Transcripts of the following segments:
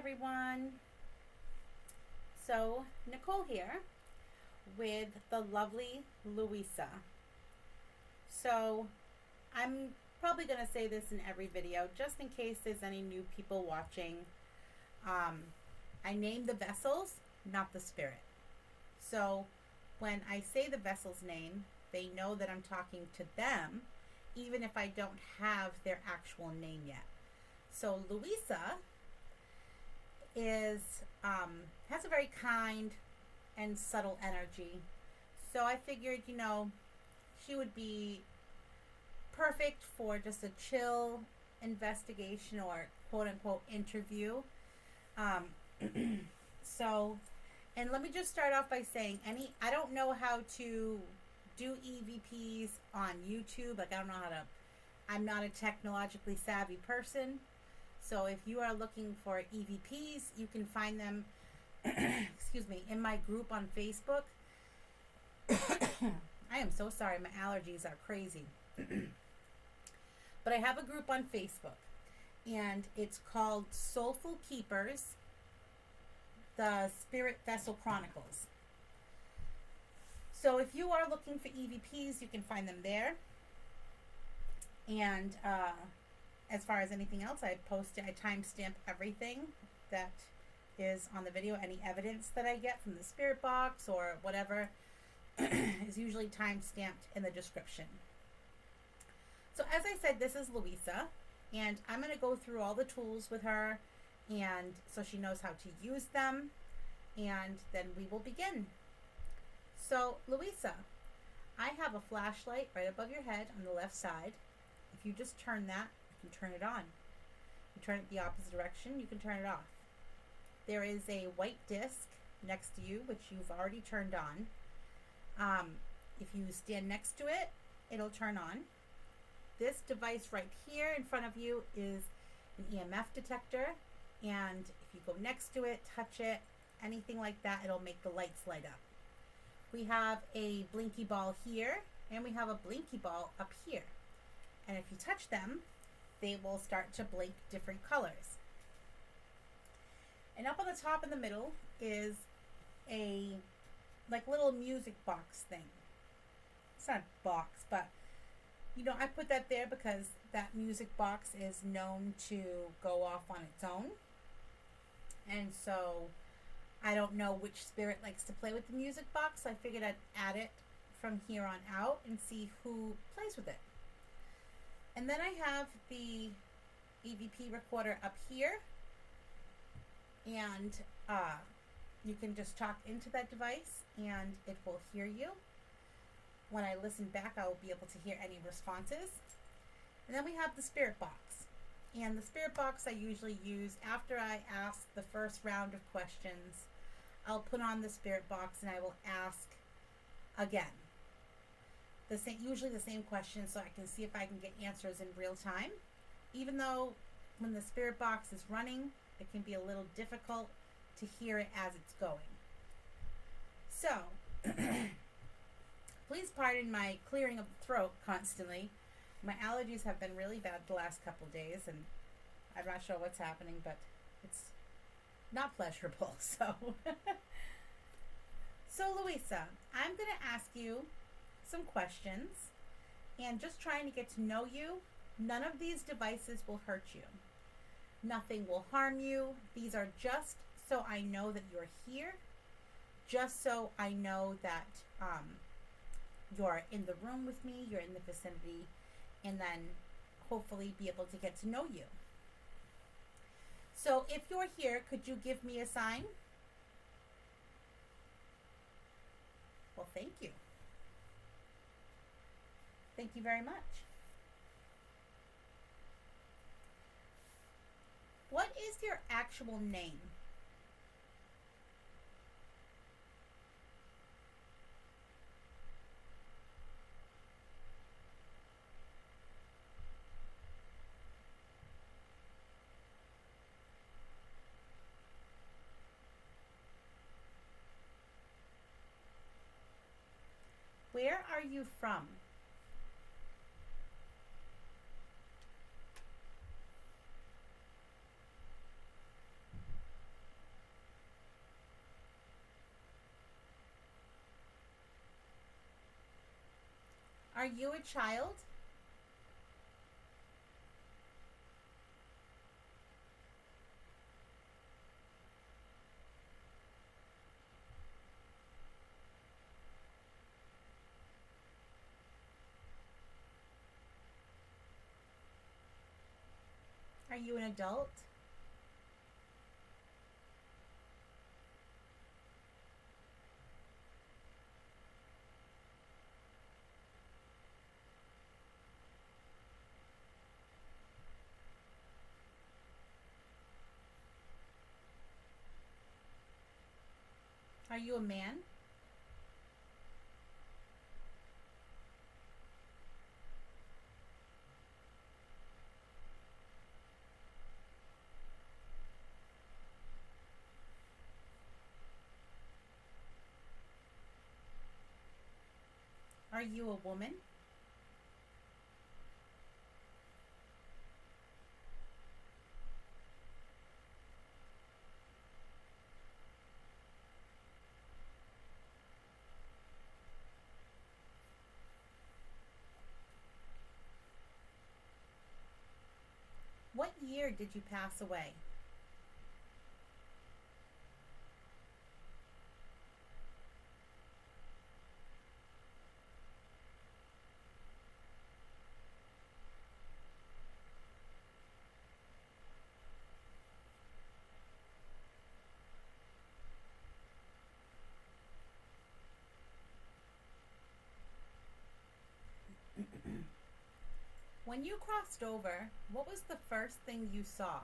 everyone. So, Nicole here with the lovely Louisa. So, I'm probably going to say this in every video just in case there's any new people watching. I name the vessels, not the spirit. So, when I say the vessel's name, they know that I'm talking to them, even if I don't have their actual name yet. So Louisa has a very kind and subtle energy. So I figured, she would be perfect for just a chill investigation or quote unquote interview. And let me just start off by saying I don't know how to do EVPs on YouTube. I'm not a technologically savvy person. So if you are looking for EVPs, you can find them, in my group on Facebook. I am so sorry, my allergies are crazy. But I have a group on Facebook, and it's called Soulful Keepers, the Spirit Vessel Chronicles. So if you are looking for EVPs, you can find them there. And as far as anything else, I timestamp everything that is on the video. Any evidence that I get from the spirit box or whatever is usually timestamped in the description. So as I said, this is Louisa, and I'm going to go through all the tools with her, and so she knows how to use them, and then we will begin. So Louisa, I have a flashlight right above your head on the left side. If you just turn that, you can turn it on. You turn it the opposite direction, you can turn it off. There is a white disc next to you, which you've already turned on. If you stand next to it, it'll turn on. This device right here in front of you is an EMF detector, and if you go next to it, touch it, anything like that, it'll make the lights light up. We have a blinky ball here, and we have a blinky ball up here. And if you touch them, they will start to blink different colors. And up on the top in the middle is a little music box thing. It's not a box, but I put that there because that music box is known to go off on its own. And so I don't know which spirit likes to play with the music box, so I figured I'd add it from here on out and see who plays with it. And then I have the EVP recorder up here, and you can just talk into that device and it will hear you. When I listen back, I will be able to hear any responses. And then we have the spirit box. And the spirit box I usually use after I ask the first round of questions. I'll put on the spirit box and I will ask again. Usually the same question, so I can see if I can get answers in real time. Even though when the spirit box is running, it can be a little difficult to hear it as it's going. So, please pardon my clearing of the throat constantly. My allergies have been really bad the last couple days, and I'm not sure what's happening, but it's not pleasurable. So Louisa, I'm going to ask you some questions, and just trying to get to know you. None of these devices will hurt you. Nothing will harm you. These are just so I know that you're here, just so I know that you're in the room with me, you're in the vicinity, and then hopefully be able to get to know you. So if you're here, could you give me a sign? Well, thank you. Thank you very much. What is your actual name? Where are you from? Are you a child? Are you an adult? Are you a man? Are you a woman? What year did you pass away? When you crossed over, what was the first thing you saw?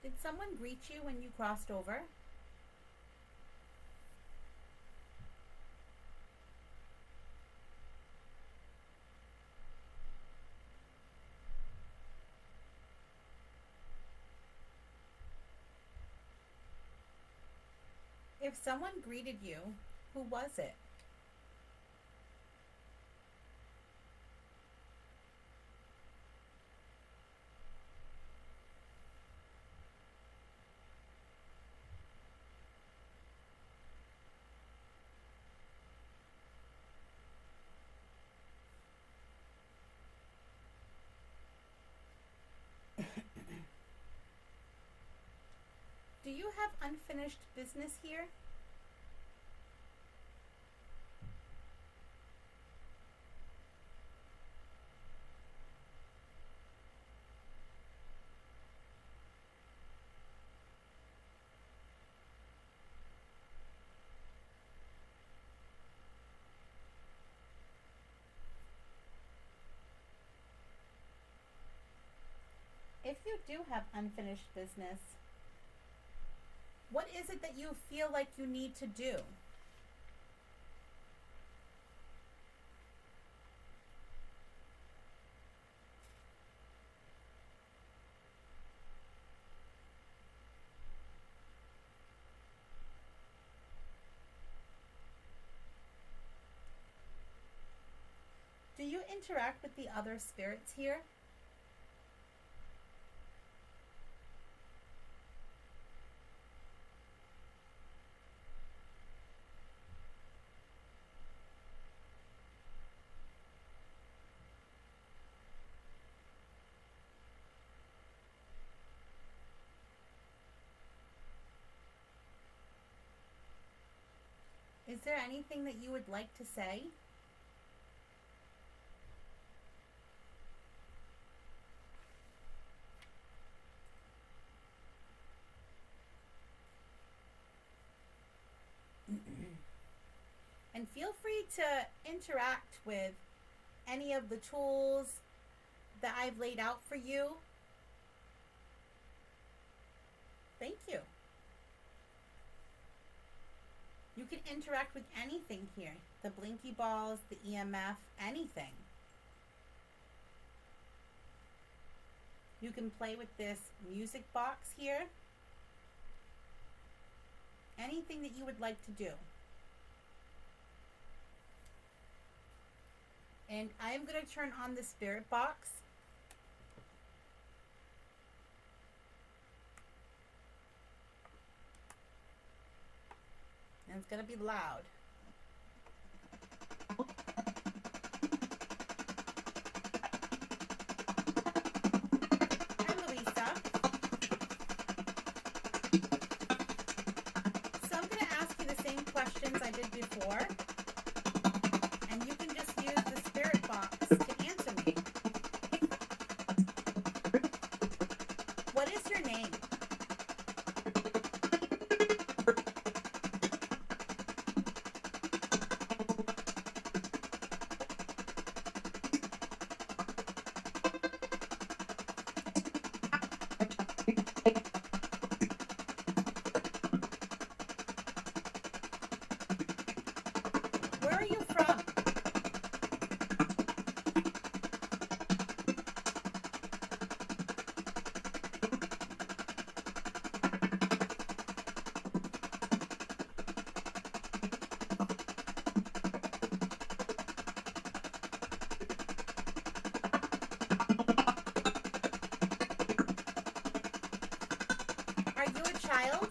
Did someone greet you when you crossed over? If someone greeted you, who was it? Do you have unfinished business here? If you do have unfinished business, what is it that you feel like you need to do? Do you interact with the other spirits here? Is there anything that you would like to say? And feel free to interact with any of the tools that I've laid out for you. Thank you. You can interact with anything here. The blinky balls, the EMF, anything. You can play with this music box here. Anything that you would like to do. And I'm going to turn on the spirit box. And it's going to be loud. Hi, Louisa. So I'm going to ask you the same questions I did before. And you can just use the spirit box to answer me. What is your name? Where are you from? Are you a child?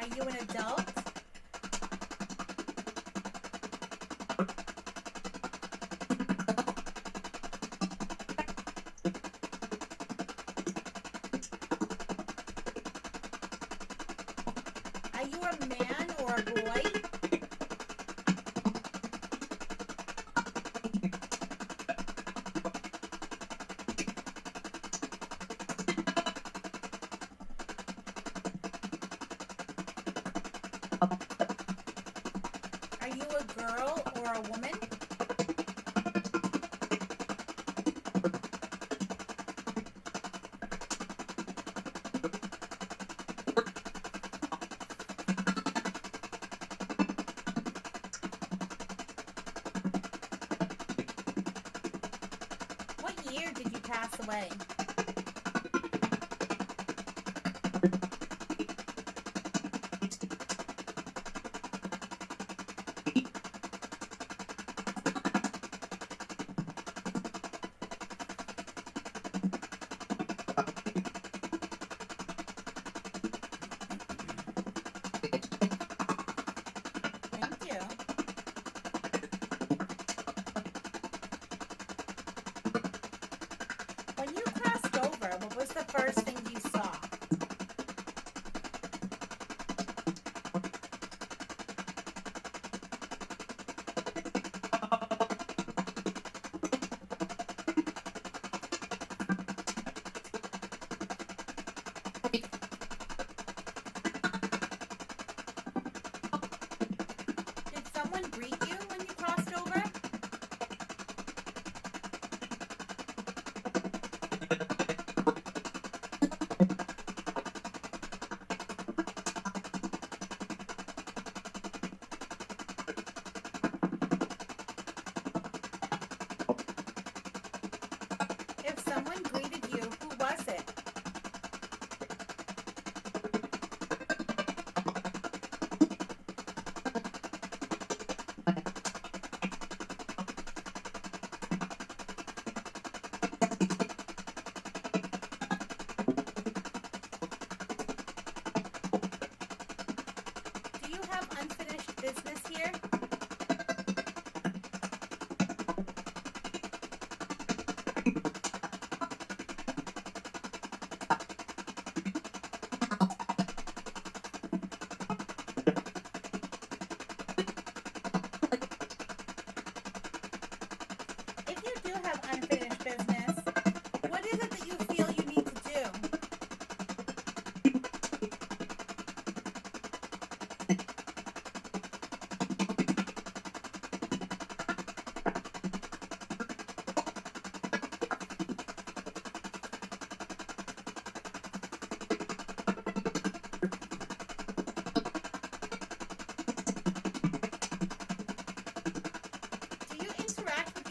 Are you an adult? Are you a man or a boy? Are you a girl or a woman? What year did you pass away? Thank you. When you crossed over, what was the first thing you saw? Did someone greet you when you crossed over?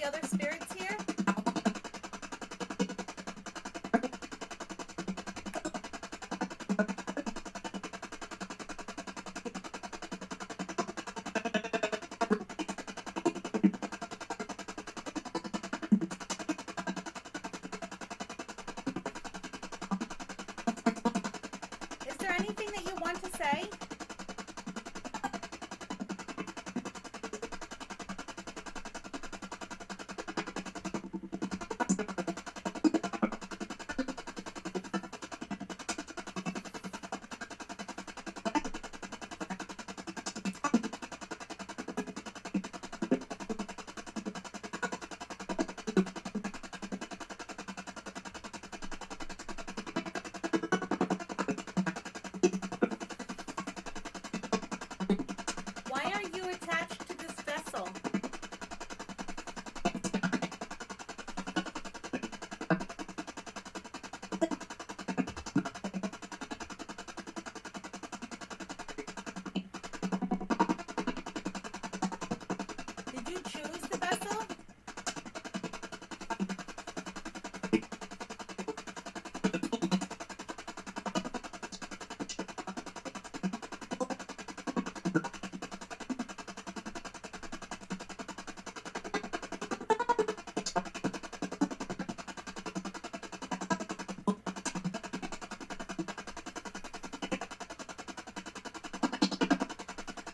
any other spirits here? Is there anything that you want to say? Why are you attached to this vessel? Did you choose the vessel?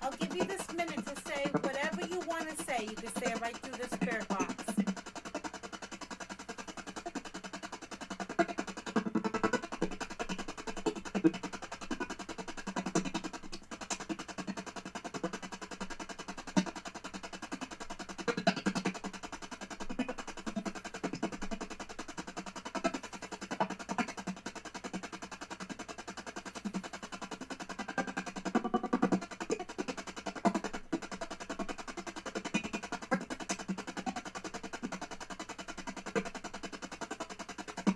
I'll give you this minute to say whatever you want to say. You can say it right through the spirit box.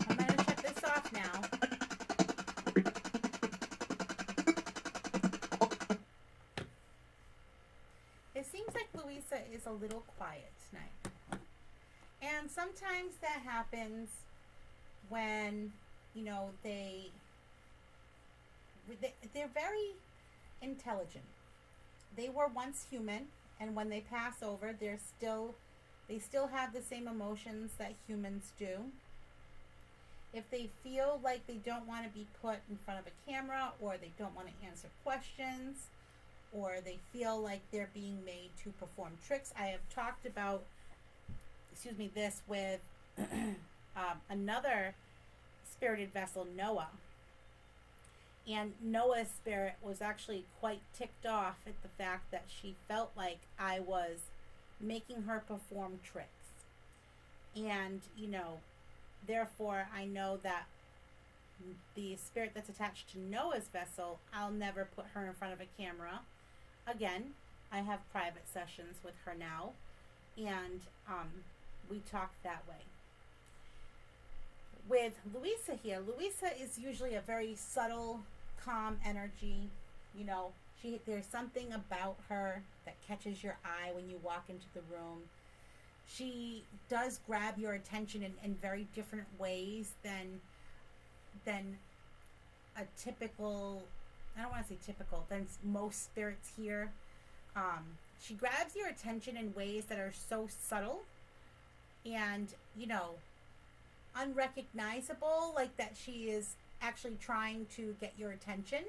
I'm going to shut this off now. It seems like Louisa is a little quiet tonight. And sometimes that happens when, you know, they're very intelligent. They were once human, and when they pass over, they still have the same emotions that humans do. If they feel like they don't want to be put in front of a camera, or they don't want to answer questions, or they feel like they're being made to perform tricks. I have talked about, this with another spirited vessel, Noah. And Noah's spirit was actually quite ticked off at the fact that she felt like I was making her perform tricks. And, you know, therefore I know that the spirit that's attached to Noah's vessel, I'll never put her in front of a camera. Again, I have private sessions with her now, and we talk that way. With Louisa here, Louisa is usually a very subtle, calm energy. You know, there's something about her that catches your eye when you walk into the room. She does grab your attention in very different ways than a typical, I don't want to say typical, than most spirits here. She grabs your attention in ways that are so subtle and, you know, unrecognizable, like that she is actually trying to get your attention.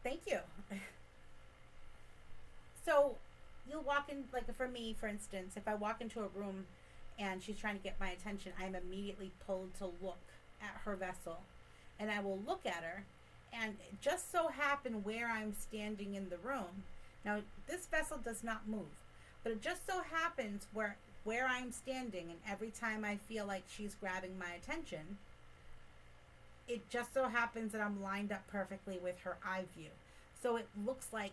Thank you. So you'll walk in, like for me, for instance, if I walk into a room and she's trying to get my attention, I'm immediately pulled to look at her vessel, and I will look at her, and it just so happen where I'm standing in the room. Now, this vessel does not move, but it just so happens where I'm standing, and every time I feel like she's grabbing my attention, it just so happens that I'm lined up perfectly with her eye view. So it looks like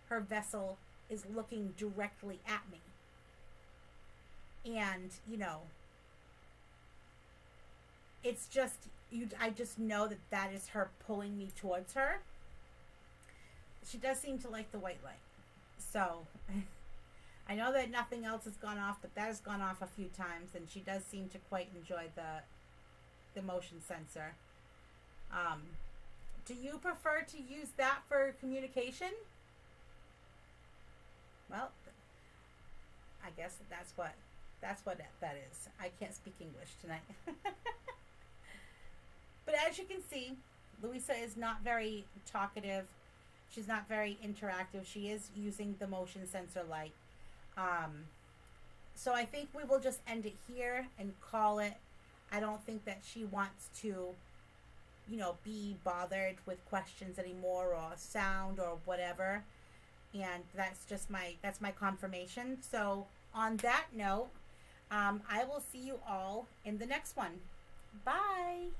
her vessel is looking directly at me. And, you know, it's just, I just know that is her pulling me towards her. She does seem to like the white light. So, I know that nothing else has gone off, but that has gone off a few times, and she does seem to quite enjoy the motion sensor. Do you prefer to use that for communication? Well, I guess that's what that is. I can't speak English tonight. But as you can see, Louisa is not very talkative. She's not very interactive. She is using the motion sensor light. So I think we will just end it here and call it. I don't think that she wants to, be bothered with questions anymore, or sound, or whatever. And that's my confirmation. So on that note, I will see you all in the next one. Bye.